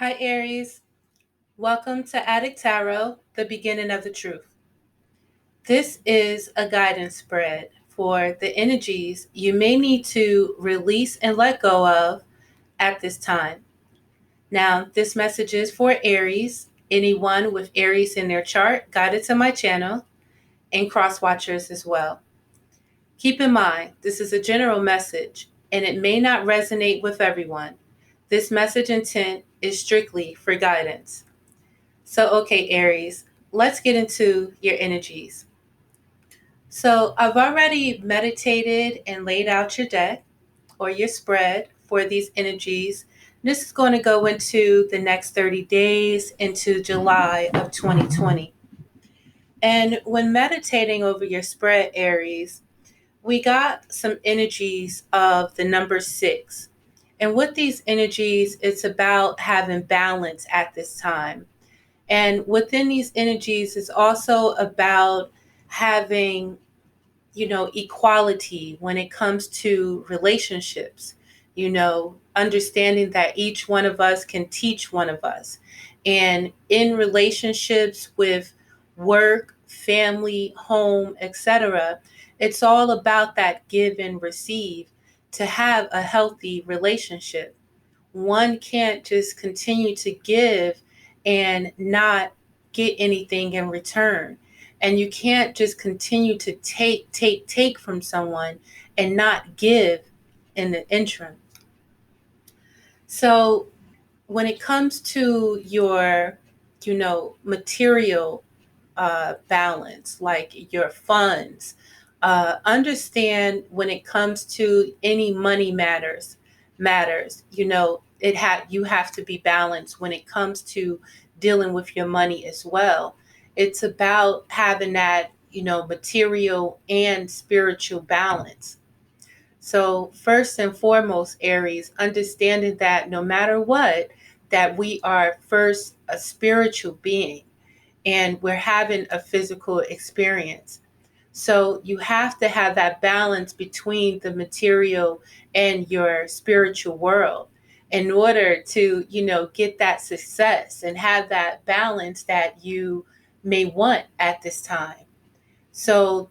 Hi, Aries. Welcome to Adik Tarot, the beginning of the truth. This is a guidance spread for the energies you may need to release and let go of at this time. Now, this message is for Aries, anyone with Aries in their chart guided to my channel, and cross watchers as well. Keep in mind, this is a general message and it may not resonate with everyone. This message intent is strictly for guidance. So, okay, Aries, let's get into your energies. So, I've already meditated and laid out your deck or your spread for these energies. This is going to go into the next 30 days into July of 2020. And when meditating over your spread, Aries, we got some energies of the number 6. And with these energies, it's about having balance at this time. And within these energies, it's also about having, equality when it comes to relationships, understanding that each one of us can teach one of us. And in relationships with work, family, home, etc., it's all about that give and receive to have a healthy relationship. One can't just continue to give and not get anything in return. And you can't just continue to take from someone and not give in the interim. So when it comes to your, material balance, like your funds, understand when it comes to any money matters. You have to be balanced when it comes to dealing with your money as well. It's about having that, material and spiritual balance. So first and foremost, Aries, understanding that no matter what, that we are first a spiritual being and we're having a physical experience. So you have to have that balance between the material and your spiritual world in order to, get that success and have that balance that you may want at this time. So,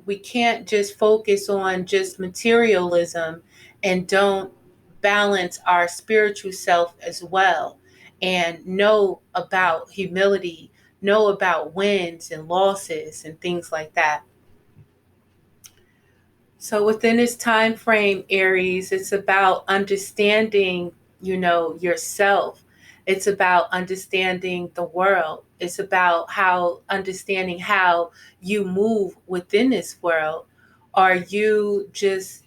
we can't just focus on just materialism and don't balance our spiritual self as well and know about humility, know about wins and losses and things like that. So within this time frame, Aries, it's about understanding, yourself. It's about understanding the world. It's about understanding how you move within this world. Are you just,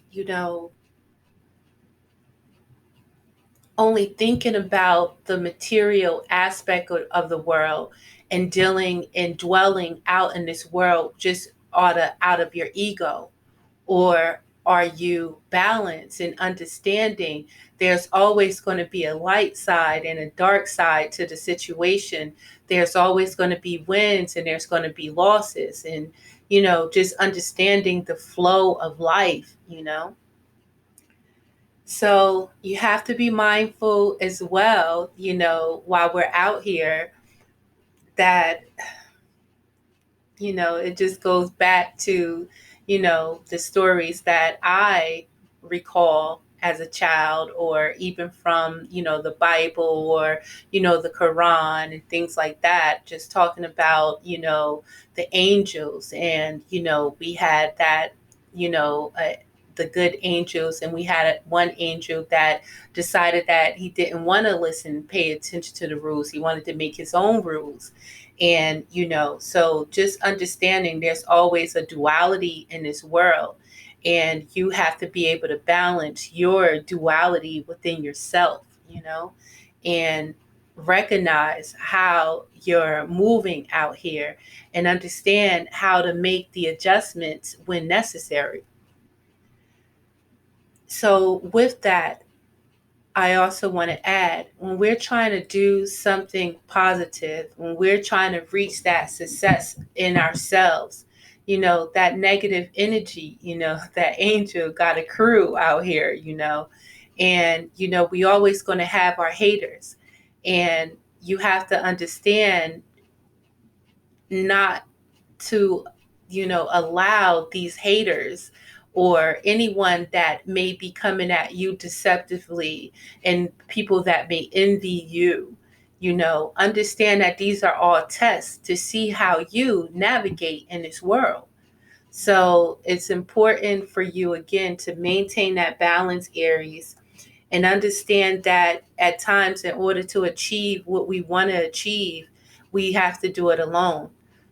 only thinking about the material aspect of the world and dealing and dwelling out in this world just out of your ego? Or are you balanced and understanding there's always going to be a light side and a dark side to the situation? There's always going to be wins and there's going to be losses. And, just understanding the flow of life. So you have to be mindful as well, while we're out here, that it just goes back to, the stories that I recall as a child, or even from, the Bible, or, the Quran and things like that, just talking about, the angels. And, we had that, the good angels, and we had one angel that decided that he didn't want to listen, pay attention to the rules. He wanted to make his own rules. And, so just understanding there's always a duality in this world. And you have to be able to balance your duality within yourself, and recognize how you're moving out here and understand how to make the adjustments when necessary. So, with that, I also want to add, when we're trying to do something positive, when we're trying to reach that success in ourselves, that negative energy, that angel got a crew out here, and, we always going to have our haters. And you have to understand not to, allow these haters or anyone that may be coming at you deceptively and people that may envy you. Understand that these are all tests to see how you navigate in this world. So it's important for you, again, to maintain that balance, Aries, and understand that at times, in order to achieve what we want to achieve, we have to do it alone.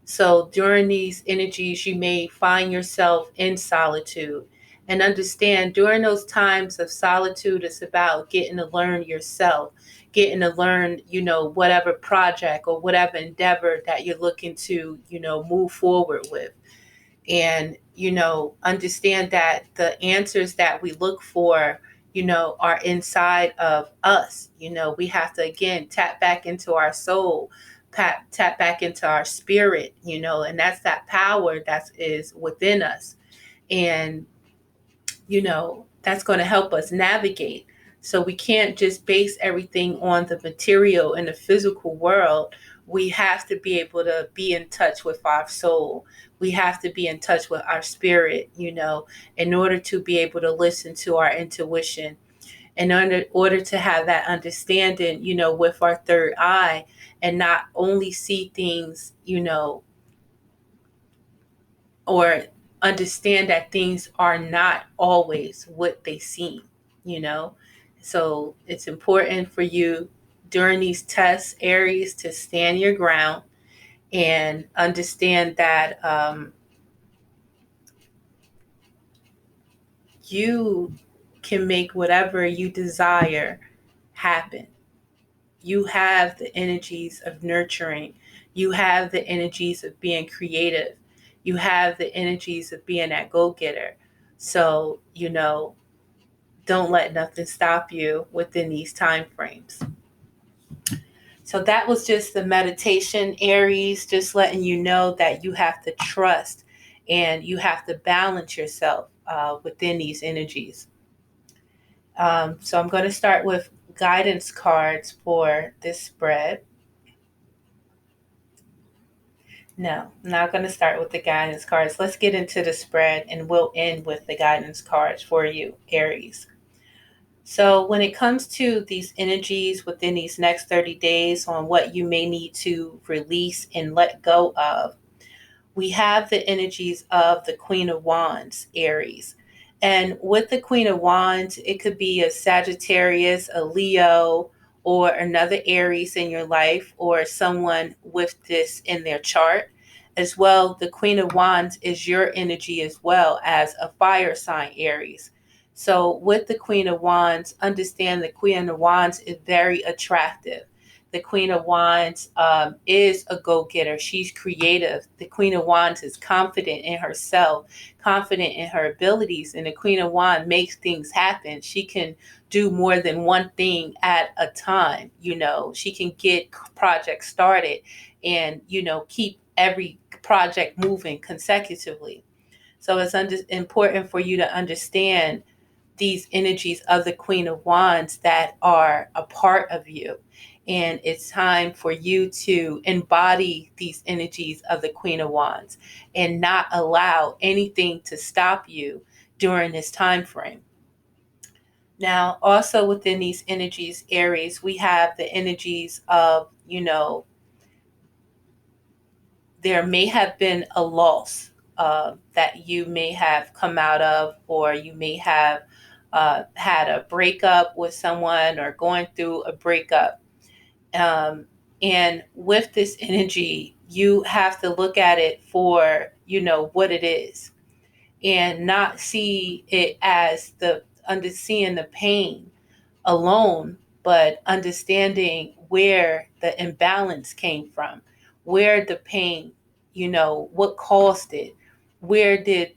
So during these energies, you may find yourself in solitude. And understand during those times of solitude, it's about getting to learn yourself, getting to learn, whatever project or whatever endeavor that you're looking to, move forward with. And understand that the answers that we look for, are inside of us. We have to, again, tap back into our soul, tap back into our spirit, and that's that power that is within us. And that's going to help us navigate. So we can't just base everything on the material in the physical world. We have to be able to be in touch with our soul. We have to be in touch with our spirit, in order to be able to listen to our intuition. And in order to have that understanding, with our third eye, and not only see things, or understand that things are not always what they seem, you know. So it's important for you during these tests, Aries, to stand your ground and understand that you can make whatever you desire happen. You have the energies of nurturing. You have the energies of being creative. You have the energies of being that go-getter. So, don't let nothing stop you within these time frames. So that was just the meditation, Aries, just letting you know that you have to trust and you have to balance yourself within these energies. So I'm going to start with guidance cards for this spread. No, I'm not going to start with the guidance cards. Let's get into the spread and we'll end with the guidance cards for you, Aries. So when it comes to these energies within these next 30 days on what you may need to release and let go of, we have the energies of the Queen of Wands, Aries. And with the Queen of Wands, it could be a Sagittarius, a Leo, or another Aries in your life, or someone with this in their chart. As well, the Queen of Wands is your energy as well as a fire sign, Aries. So with the Queen of Wands, understand the Queen of Wands is very attractive. The Queen of Wands is a go-getter. She's creative. The Queen of Wands is confident in herself, confident in her abilities. And the Queen of Wands makes things happen. She can do more than one thing at a time. She can get projects started and, keep every project moving consecutively. So it's important for you to understand these energies of the Queen of Wands that are a part of you. And it's time for you to embody these energies of the Queen of Wands and not allow anything to stop you during this time frame. Now, also within these energies, Aries, we have the energies of, there may have been a loss that you may have come out of, or you may have had a breakup with someone or going through a breakup. And with this energy, you have to look at it for, what it is, and not see it as seeing the pain alone, but understanding where the imbalance came from, where the pain, what caused it, where did,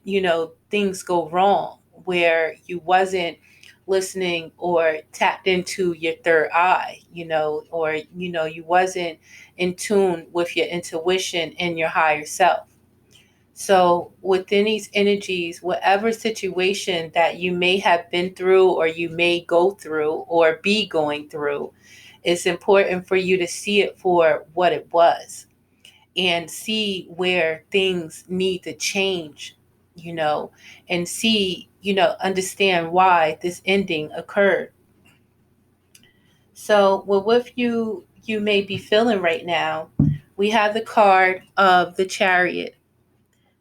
things go wrong, where you wasn't listening or tapped into your third eye, or, you wasn't in tune with your intuition and your higher self. So within these energies, whatever situation that you may have been through or you may go through or be going through, It's important for you to see it for what it was and see where things need to change, and see, understand why this ending occurred. So, what you may be feeling right now, we have the card of the Chariot,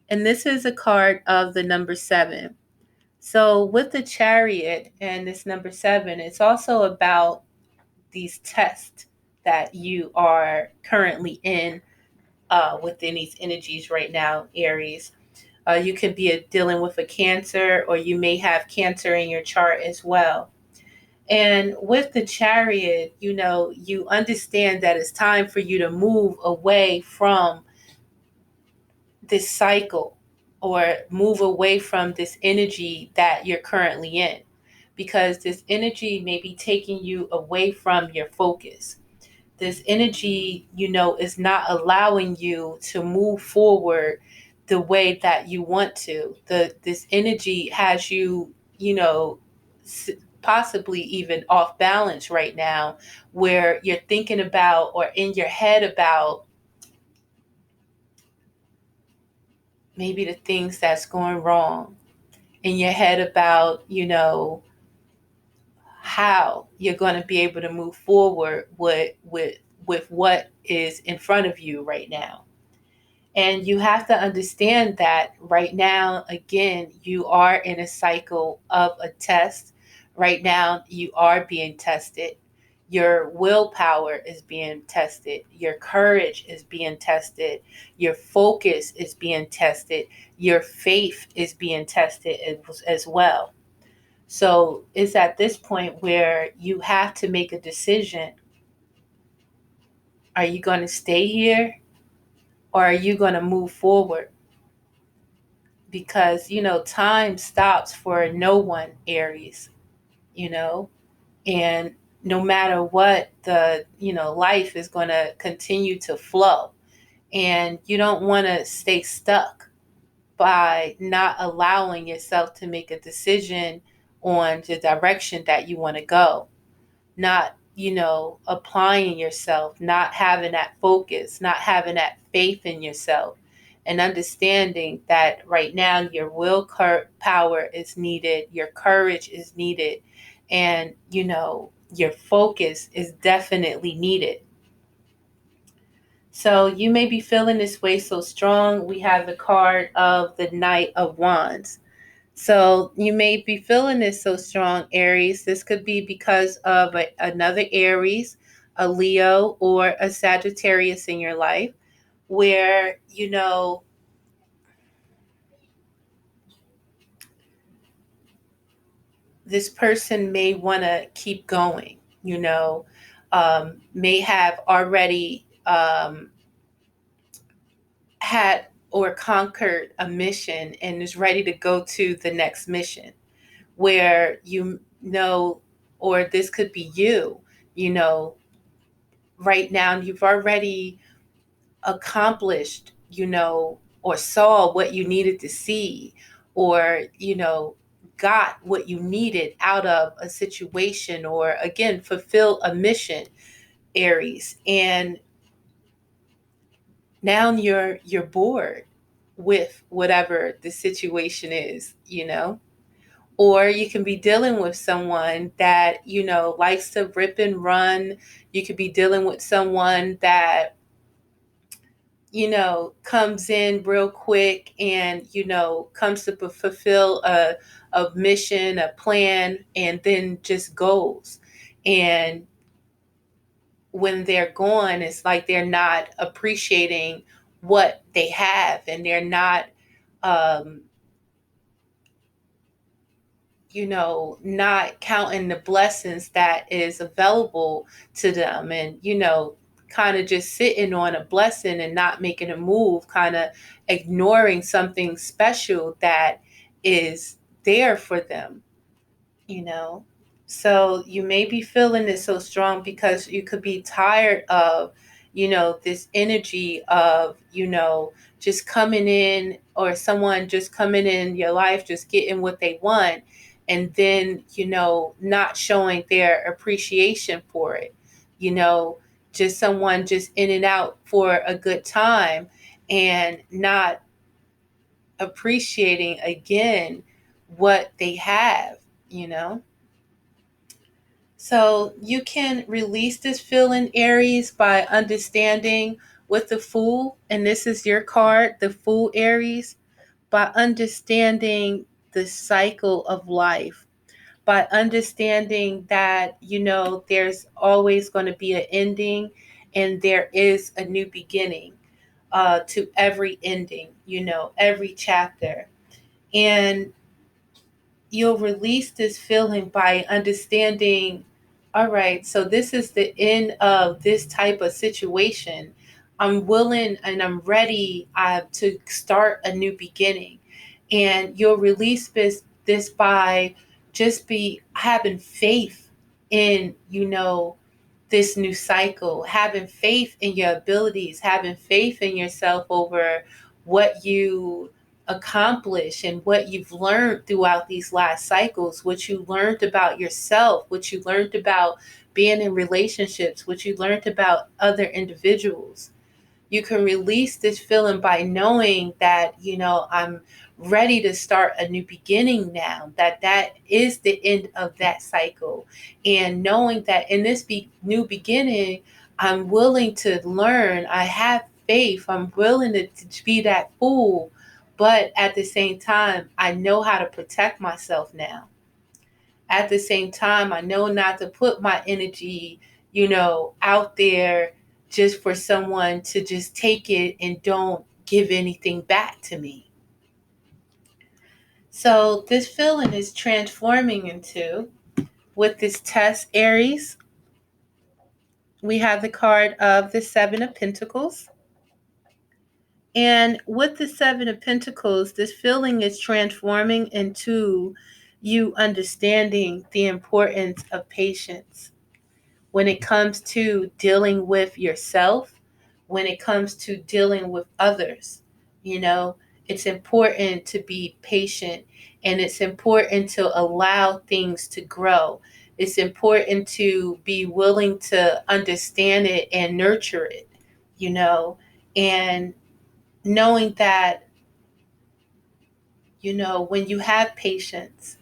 and this is a card of the number 7. So, with the Chariot and this number 7, it's also about these tests that you are currently in within these energies right now, Aries. You could be dealing with a Cancer, or you may have Cancer in your chart as well. And with the Chariot, you understand that it's time for you to move away from this cycle, or move away from this energy that you're currently in, because this energy may be taking you away from your focus. This energy, is not allowing you to move forward the way that you want to. This energy has you, possibly even off balance right now, where you're thinking about, or in your head about, maybe the things that's going wrong, in your head about, how you're going to be able to move forward with what is in front of you right now. And you have to understand that right now, again, you are in a cycle of a test. Right now, you are being tested. Your willpower is being tested. Your courage is being tested. Your focus is being tested. Your faith is being tested as well. So it's at this point where you have to make a decision. Are you going to stay here, or are you going to move forward? Because, time stops for no one, Aries, and no matter what, the, life is going to continue to flow. And you don't want to stay stuck by not allowing yourself to make a decision on the direction that you want to go. Not, applying yourself, not having that focus, not having that faith in yourself, and understanding that right now your power is needed, your courage is needed, and, your focus is definitely needed. So you may be feeling this way so strong. We have the card of the Knight of Wands. So you may be feeling this so strong, Aries. This could be because of another Aries, a Leo, or a Sagittarius in your life, where, this person may want to keep going, may have already had or conquered a mission and is ready to go to the next mission, where or this could be you, right now you've already accomplished, or saw what you needed to see, or, got what you needed out of a situation, or again, fulfill a mission, Aries. And now you're bored with whatever the situation is, or you can be dealing with someone that, likes to rip and run. You could be dealing with someone that, comes in real quick and, comes to fulfill a mission, a plan, and then just goes. And when they're gone, it's like they're not appreciating what they have, and they're not, um, not counting the blessings that is available to them, and, kind of just sitting on a blessing and not making a move, kind of ignoring something special that is there for them, you know. So you may be feeling it so strong because you could be tired of, this energy of, just coming in, or someone just coming in your life, just getting what they want, and then, not showing their appreciation for it. just someone just in and out for a good time and not appreciating again what they have. So you can release this feeling, Aries, by understanding with the Fool, and this is your card, the Fool, Aries, by understanding the cycle of life, by understanding that, there's always going to be an ending and there is a new beginning to every ending, every chapter. And you'll release this feeling by understanding, all right, so this is the end of this type of situation. I'm willing and I'm ready to start a new beginning. And you'll release this by just be having faith in, this new cycle, having faith in your abilities, having faith in yourself over what you accomplish and what you've learned throughout these last cycles, what you learned about yourself, what you learned about being in relationships, what you learned about other individuals. You can release this feeling by knowing that, I'm ready to start a new beginning now, that is the end of that cycle. And knowing that in this new beginning, I'm willing to learn. I have faith. I'm willing to be that fool. But at the same time, I know how to protect myself now. At the same time, I know not to put my energy, out there just for someone to just take it and don't give anything back to me. So this feeling is transforming into, with this test, Aries, we have the card of the Seven of Pentacles. And with the Seven of Pentacles, this feeling is transforming into you understanding the importance of patience when it comes to dealing with yourself, when it comes to dealing with others. It's important to be patient, and it's important to allow things to grow. It's important to be willing to understand it and nurture it, and knowing that, when you have patience,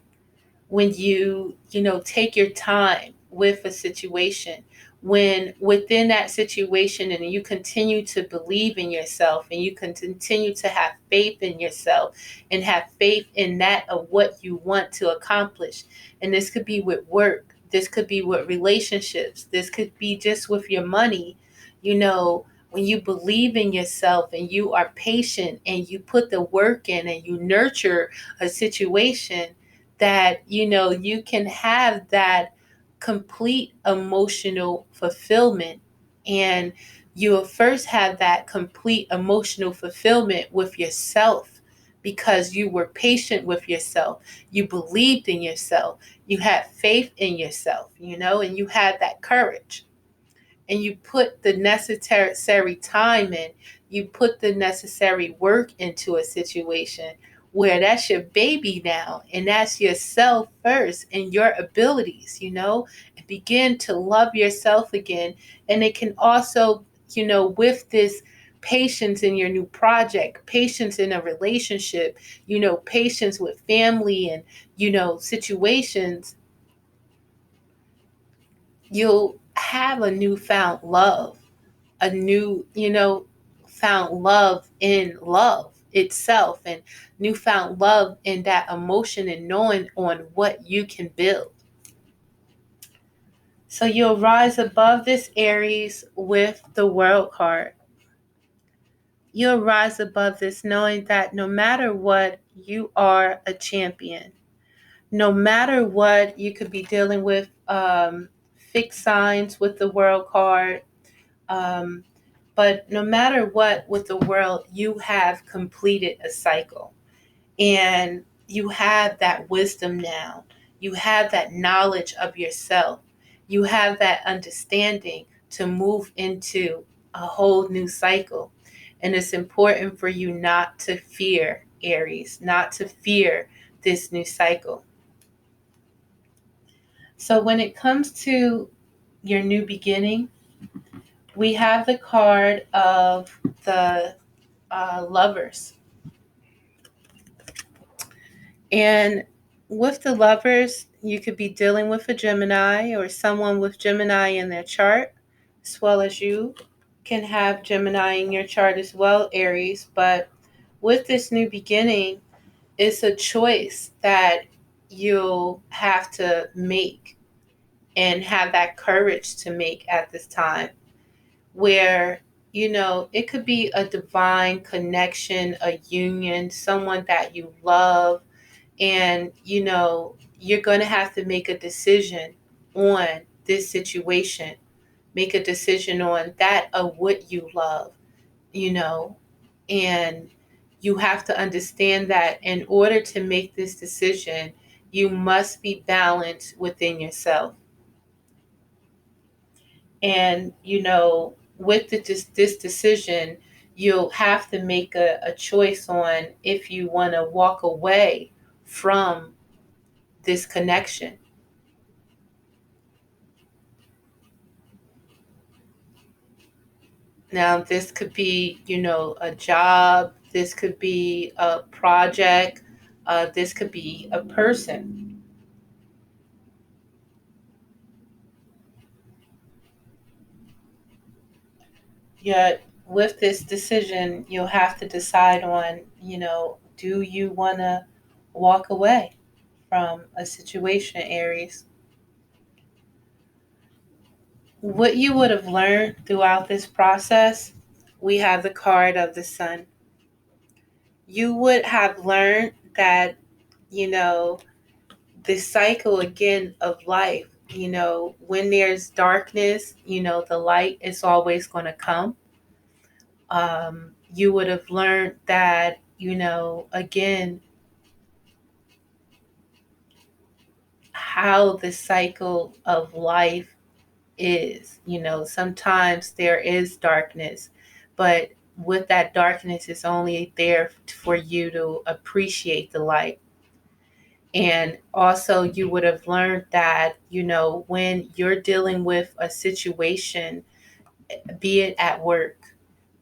when you take your time with a situation, when within that situation and you continue to believe in yourself and you can continue to have faith in yourself and have faith in that of what you want to accomplish. And this could be with work, this could be with relationships, this could be just with your money. When you believe in yourself and you are patient and you put the work in and you nurture a situation, that you can have that complete emotional fulfillment. And you'll first have that complete emotional fulfillment with yourself because you were patient with yourself, you believed in yourself, you had faith in yourself, and you had that courage, and you put the necessary time in, you put the necessary work into a situation where that's your baby now, and that's yourself first and your abilities, and begin to love yourself again. And it can also, with this patience in your new project, patience in a relationship, patience with family and, situations, you'll have a newfound love, a new, found love in love itself, and newfound love in that emotion and knowing on what you can build. So you'll rise above this, Aries, with the World card. You'll rise above this knowing that no matter what, you are a champion. No matter what, you could be dealing with fixed signs with the World card. But no matter what with the world, you have completed a cycle. And you have that wisdom now. You have that knowledge of yourself. You have that understanding to move into a whole new cycle. And it's important for you not to fear, Aries, not to fear this new cycle. So when it comes to your new beginning, we have the card of the Lovers. And with the Lovers, you could be dealing with a Gemini or someone with Gemini in their chart, as well as you can have Gemini in your chart as well, Aries. But with this new beginning, it's a choice that you'll have to make and have that courage to make at this time, where it could be a divine connection, a union, someone that you love, and you're going to have to make a decision on this situation, make a decision on that of what you love, you know and you have to understand that in order to make this decision, you must be balanced within yourself. And with this decision, you'll have to make a choice on if you want to walk away from this connection. Now, this could be, a job, this could be a project, this could be a person. Yet, with this decision, you'll have to decide on, do you want to walk away from a situation, Aries? What you would have learned throughout this process, we have the card of the Sun. You would have learned that, you know, the cycle again of life, when there's darkness, the light is always going to come. You would have learned that, again, how the cycle of life is. Sometimes there is darkness, but with that darkness, it's only there for you to appreciate the light. And also, you would have learned that, when you're dealing with a situation, be it at work,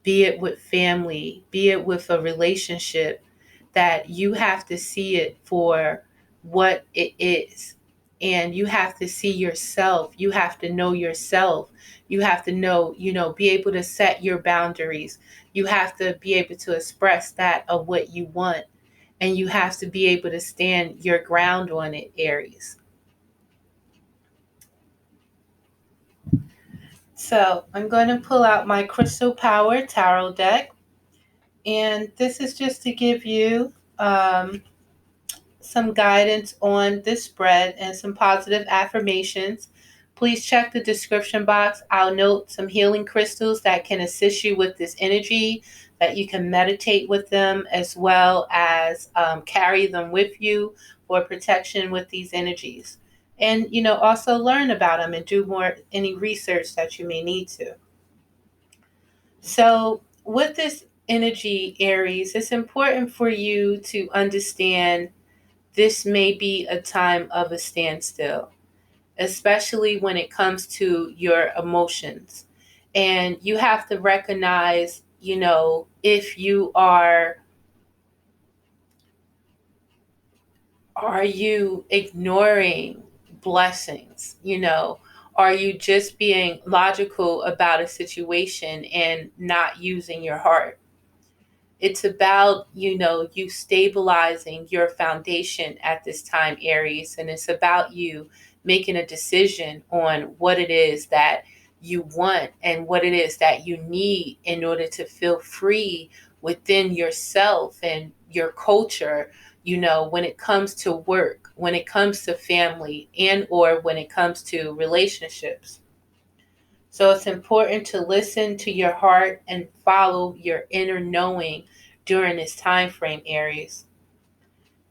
be it with family, be it with a relationship, that you have to see it for what it is. And you have to see yourself. You have to know yourself. You have to know, be able to set your boundaries. You have to be able to express that of what you want. And you have to be able to stand your ground on it, Aries. So I'm going to pull out my Crystal Power Tarot deck. And this is just to give you some guidance on this spread and some positive affirmations. Please check the description box. I'll note some healing crystals that can assist you with this energy, that you can meditate with them, as well as carry them with you for protection with these energies. And, also learn about them and do any research that you may need to. So, with this energy, Aries, it's important for you to understand this may be a time of a standstill, especially when it comes to your emotions. And you have to recognize, if you are you ignoring blessings? Are you just being logical about a situation and not using your heart? It's about, you stabilizing your foundation at this time, Aries. And it's about you making a decision on what it is that you want and what it is that you need in order to feel free within yourself and your culture, when it comes to work, when it comes to family, and or when it comes to relationships. So it's important to listen to your heart and follow your inner knowing during this time frame, Aries.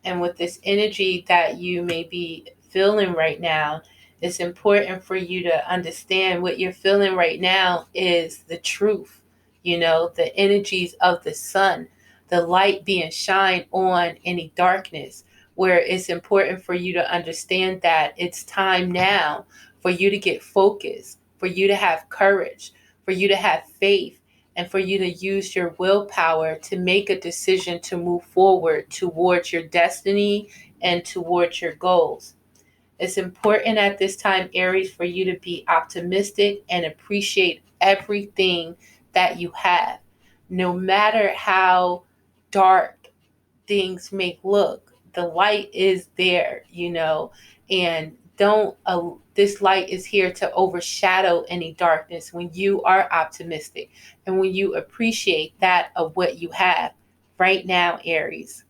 And with this energy that you may be feeling right now, it's important for you to understand what you're feeling right now is the truth. The energies of the sun, the light being shined on any darkness, where it's important for you to understand that it's time now for you to get focused, for you to have courage, for you to have faith, and for you to use your willpower to make a decision to move forward towards your destiny and towards your goals. It's important at this time, Aries, for you to be optimistic and appreciate everything that you have. No matter how dark things may look, the light is there, and don't this light is here to overshadow any darkness when you are optimistic and when you appreciate that of what you have right now, Aries.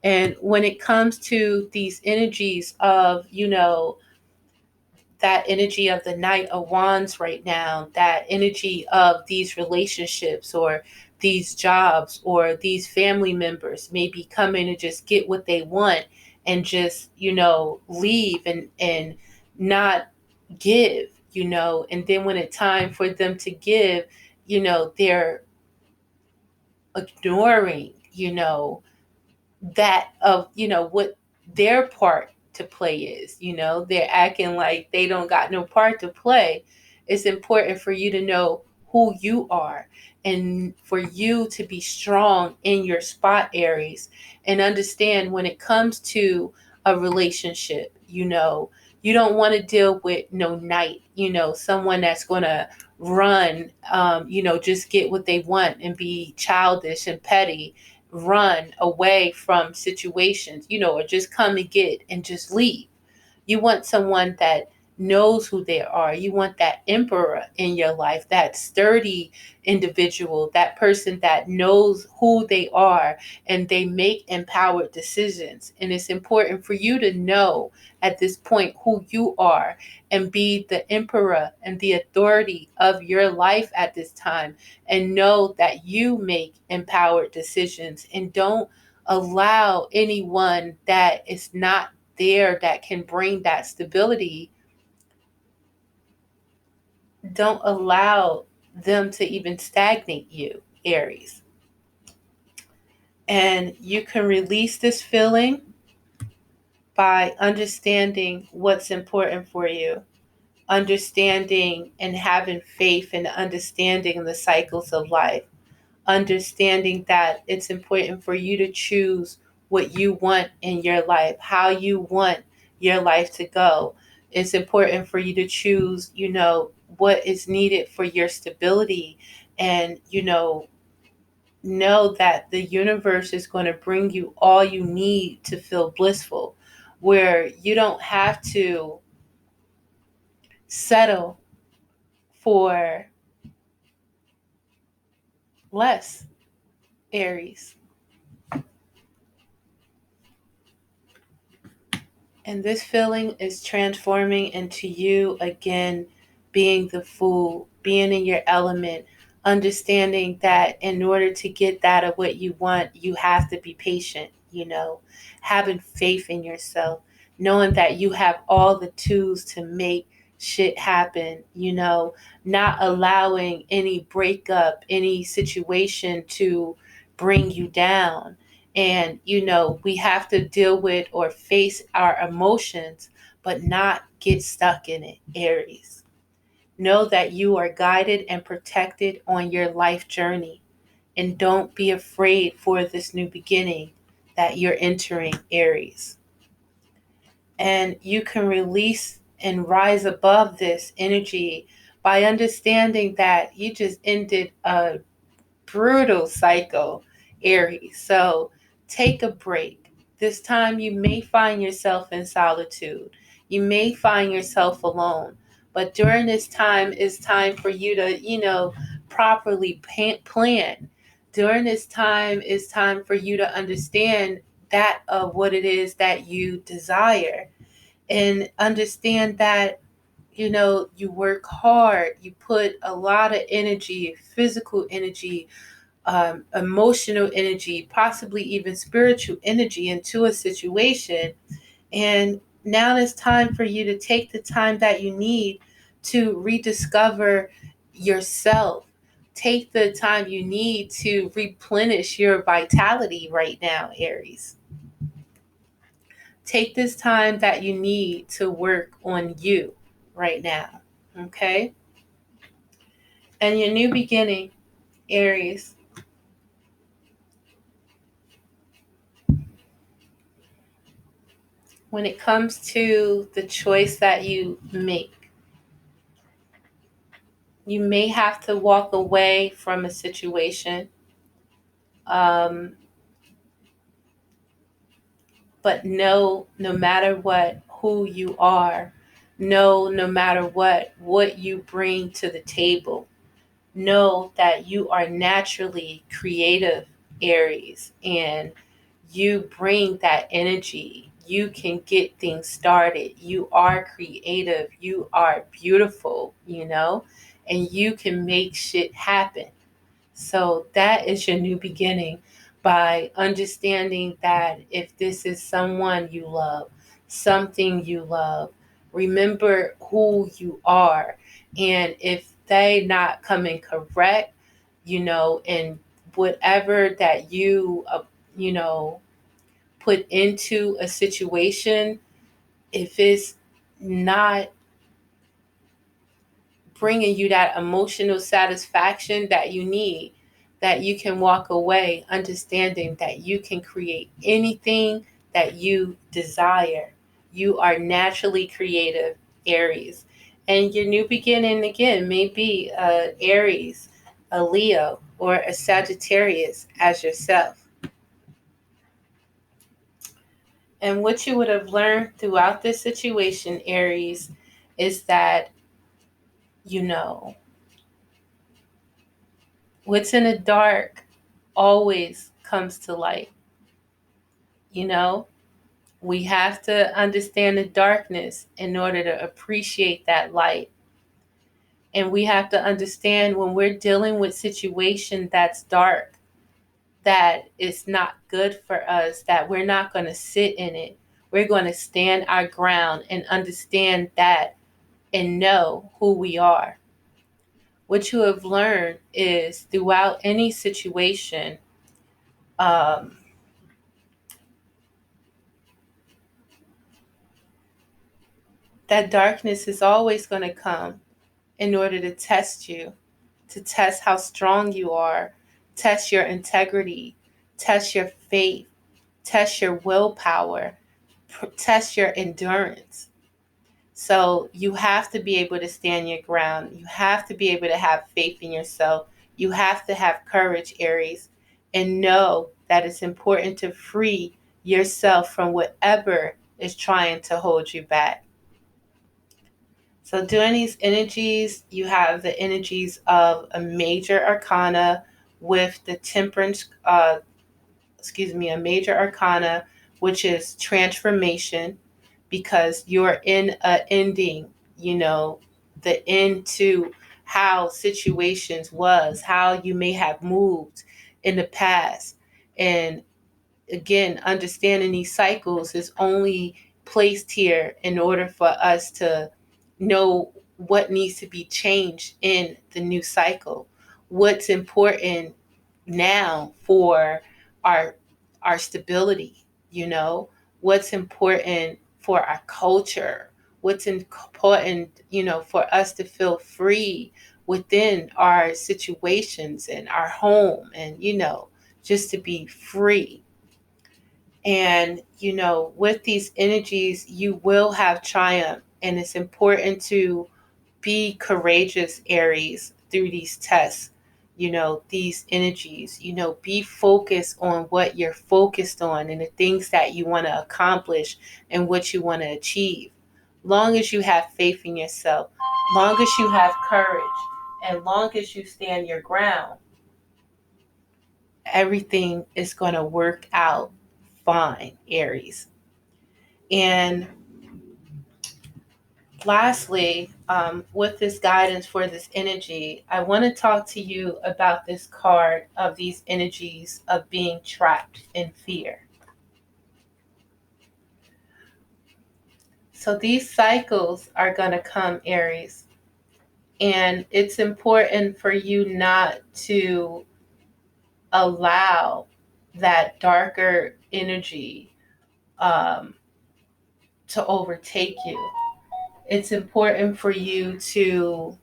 And when it comes to these energies of, that energy of the Knight of Wands right now, that energy of these relationships or these jobs or these family members maybe coming to just get what they want and just, leave and not give, and then when it's time for them to give, they're ignoring, that of, what their part to play is. They're acting like they don't got no part to play. It's important for you to know who you are and for you to be strong in your spot, Aries, and understand when it comes to a relationship, you don't want to deal with no knight, someone that's going to run, just get what they want and be childish and petty, run away from situations, or just come and get and just leave. You want someone that knows who they are. You want that emperor in your life, that sturdy individual, that person that knows who they are and they make empowered decisions. And it's important for you to know at this point who you are and be the emperor and the authority of your life at this time, and know that you make empowered decisions and don't allow anyone that is not there that can bring that stability, don't allow them to even stagnate you, Aries. And you can release this feeling by understanding what's important for you, understanding and having faith and understanding the cycles of life, understanding that it's important for you to choose what you want in your life, how you want your life to go. It's important for you to choose, what is needed for your stability, and, know that the universe is going to bring you all you need to feel blissful, where you don't have to settle for less, Aries. And this feeling is transforming into you again, being the Fool, being in your element, understanding that in order to get that of what you want, you have to be patient, having faith in yourself, knowing that you have all the tools to make shit happen, not allowing any breakup, any situation to bring you down. And, we have to deal with or face our emotions, but not get stuck in it, Aries. Know that you are guided and protected on your life journey. And don't be afraid for this new beginning that you're entering, Aries. And you can release and rise above this energy by understanding that you just ended a brutal cycle, Aries. So take a break. This time you may find yourself in solitude. You may find yourself alone. But during this time, it's time for you to, properly plan. During this time, it's time for you to understand that of what it is that you desire. And understand that, you work hard. You put a lot of energy, physical energy, emotional energy, possibly even spiritual energy into a situation. And now it's time for you to take the time that you need to rediscover yourself. Take the time you need to replenish your vitality right now, Aries. Take this time that you need to work on you right now. Okay? And your new beginning, Aries. When it comes to the choice that you make, you may have to walk away from a situation. But know, no matter what, who you are. Know, no matter what you bring to the table. Know that you are naturally creative, Aries, and you bring that energy. You can get things started. You are creative. You are beautiful, and you can make shit happen. So that is your new beginning, by understanding that if this is someone you love, something you love, remember who you are. And if they not coming correct, and whatever that you know, put into a situation, if it's not bringing you that emotional satisfaction that you need, that you can walk away understanding that you can create anything that you desire. You are naturally creative, Aries. And your new beginning again may be Aries, a Leo, or a Sagittarius as yourself. And what you would have learned throughout this situation, Aries, is that, what's in the dark always comes to light. We have to understand the darkness in order to appreciate that light. And we have to understand when we're dealing with situation that's dark, that it's not good for us, that we're not going to sit in it. We're going to stand our ground and understand that and know who we are. What you have learned is throughout any situation, um, that darkness is always going to come in order to test you, to test how strong you are, test your integrity, test your faith, test your willpower, test your endurance. So you have to be able to stand your ground. You have to be able to have faith in yourself. You have to have courage, Aries, and know that it's important to free yourself from whatever is trying to hold you back. So during these energies, you have the energies of a major arcana with the temperance, a major arcana, which is transformation, because you're in a ending, the end to how situations was, how you may have moved in the past. And again, understanding these cycles is only placed here in order for us to know what needs to be changed in the new cycle, what's important now for our stability, what's important for our culture, what's important, for us to feel free within our situations and our home, and just to be free. And, with these energies, you will have triumph. And it's important to be courageous, Aries, through these tests, these energies, be focused on what you're focused on and the things that you want to accomplish and what you want to achieve. Long as you have faith in yourself, long as you have courage, and long as you stand your ground, everything is going to work out fine, Aries. And lastly, with this guidance for this energy, I want to talk to you about this card of these energies of being trapped in fear. So these cycles are going to come, Aries. And it's important for you not to allow that darker energy to overtake you. It's important for you to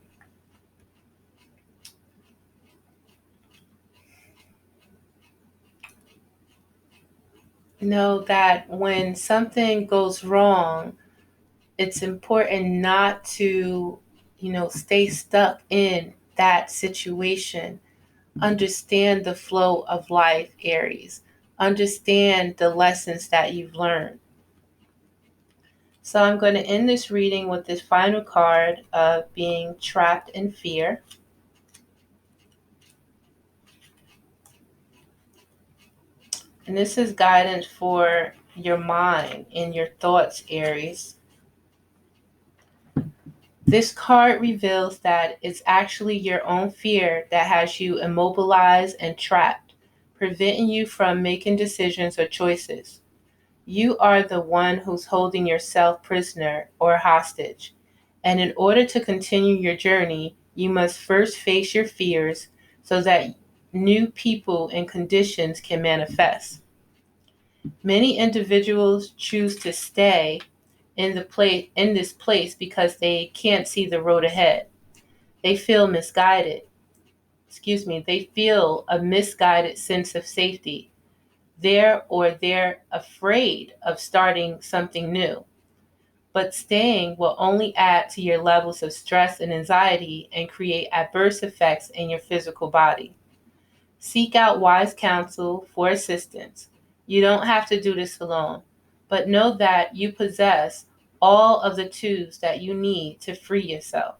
know that when something goes wrong, it's important not to, stay stuck in that situation. Understand the flow of life, Aries. Understand the lessons that you've learned. So I'm going to end this reading with this final card of being trapped in fear. And this is guidance for your mind and your thoughts, Aries. This card reveals that it's actually your own fear that has you immobilized and trapped, preventing you from making decisions or choices. You are the one who's holding yourself prisoner or hostage. And in order to continue your journey, you must first face your fears so that new people and conditions can manifest. Many individuals choose to stay in this place because they can't see the road ahead. They feel misguided. They feel a misguided sense of safety. They're afraid of starting something new. But staying will only add to your levels of stress and anxiety and create adverse effects in your physical body. Seek out wise counsel for assistance. You don't have to do this alone, but know that you possess all of the tools that you need to free yourself.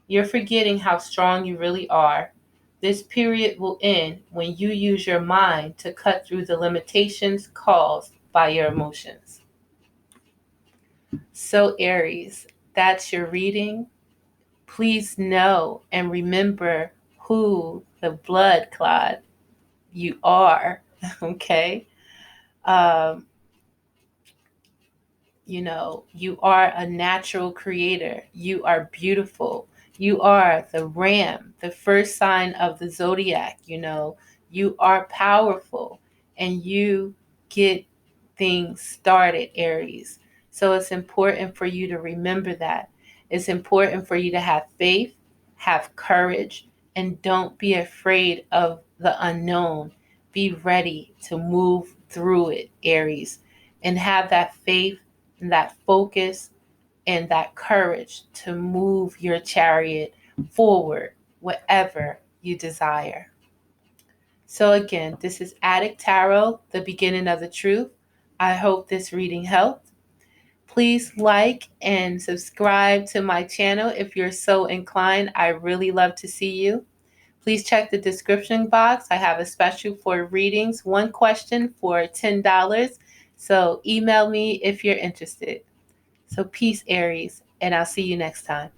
You're forgetting how strong you really are. This period will end when you use your mind to cut through the limitations caused by your emotions. So, Aries, that's your reading. Please know and remember who the blood clot you are, okay? Um, you are a natural creator. You are beautiful. You are the ram, the first sign of the zodiac. You are powerful and you get things started, Aries. So it's important for you to remember that. It's important for you to have faith, have courage, and don't be afraid of the unknown. Be ready to move through it, Aries, and have that faith and that focus and that courage to move your chariot forward, whatever you desire. So again, this is Adik Tarot, the beginning of the truth. I hope this reading helped. Please like and subscribe to my channel if you're so inclined. I really love to see you. Please check the description box. I have a special for readings, one question for $10. So email me if you're interested. So peace, Aries, and I'll see you next time.